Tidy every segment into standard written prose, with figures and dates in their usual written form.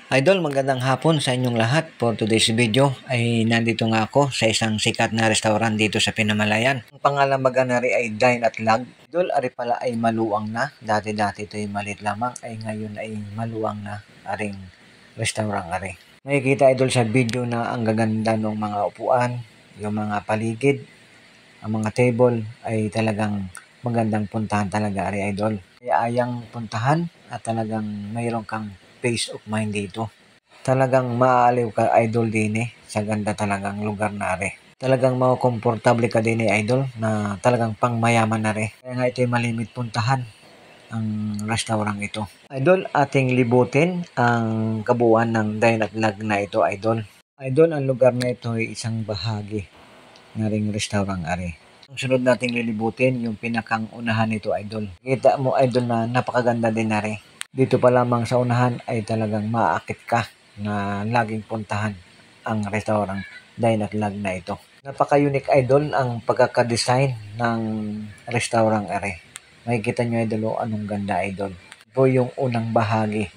Idol, magandang hapon sa inyong lahat. For today's video ay nandito nga ako sa isang sikat na restaurant dito sa Pinamalayan. Ang pangalan maganari ay Dine at Lag. Idol, ari pala ay maluwang na. Dati-dati ito ay maliit lamang, ay ngayon ay maluwang na aring restaurant ari. Nakikita idol sa video na ang gaganda ng mga upuan, yung mga paligid, ang mga table ay talagang magandang puntahan talaga ari idol. Kaya ayang puntahan at talagang mayroon kang peace of mind dito. Talagang maaaliw ka idol din sa ganda talagang lugar na ari. Talagang makomportable ka din idol na talagang pangmayaman na rin. Kaya nga ito'y malimit puntahan ang restaurant ito. Idol, ating libutin ang kabuuan ng Dine at Lag na ito idol. Idol, ang lugar na ito ay isang bahagi na ring restaurant ari. Ang sunod nating lilibutin yung pinakang unahan nito idol. Kita mo idol na napakaganda din na rin. Dito pa lamang sa unahan ay talagang maaakit ka na laging puntahan ang restaurant Dine at Lag na ito. Napaka-unique idol ang pagkakadesign ng restaurant are. Makikita nyo idol anong ganda idol. Ito yung unang bahagi,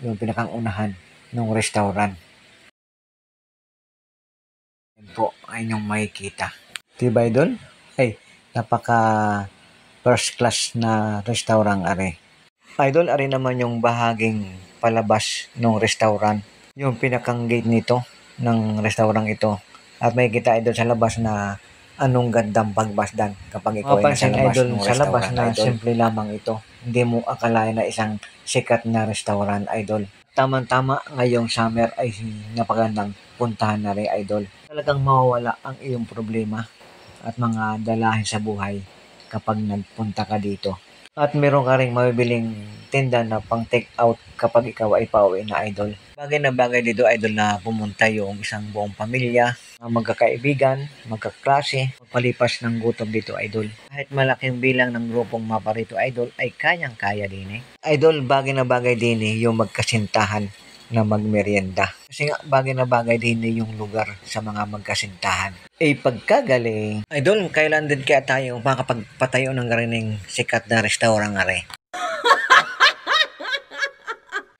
yung pinakang unahan ng restaurant. Yan po ay inyong makikita. Diba idol? Ay, napaka first class na restaurant are. Idol, ari naman yung bahaging palabas ng restaurant. Yung pinakang gate nito ng restaurant ito. At may kita idol sa labas na anong gandang pagbasdan kapag ikaw ay nasa labas ng sa labas na idol. Simple lamang ito. Hindi mo akalain na isang sikat na restaurant idol. Tama-tama ngayong summer ay napagandang puntahan na rin idol. Talagang mawawala ang iyong problema at mga dalahin sa buhay kapag nagpunta ka dito. At meron ka rin mabibiling tinda na pang take out kapag ikaw ay pauwi na idol. Bagay na bagay dito idol na pumunta yung isang buong pamilya, magkakaibigan, magkaklase, magpalipas ng gutom dito idol. Kahit malaking bilang ng grupong mapa rito idol ay kayang-kaya din Idol, bagay na bagay din yung magkasintahan na magmerienda. Kasi nga bagay na bagay din yung lugar sa mga magkasintahan. Pagkagaling. Idol, kailan din kaya tayo makapagpatayo ng garining sikat na restaurant are?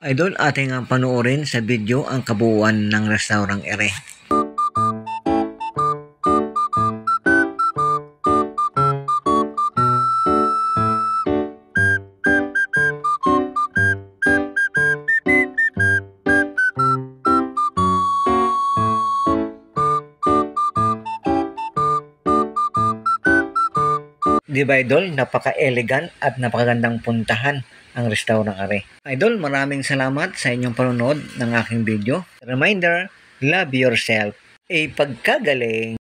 Idol, ating ang panoorin sa video ang kabuuan ng restaurant are. Di ba idol, napaka-elegant at napakagandang puntahan ang restaurant are. Idol, maraming salamat sa inyong panonood ng aking video. Reminder, love yourself. Pagkagaling.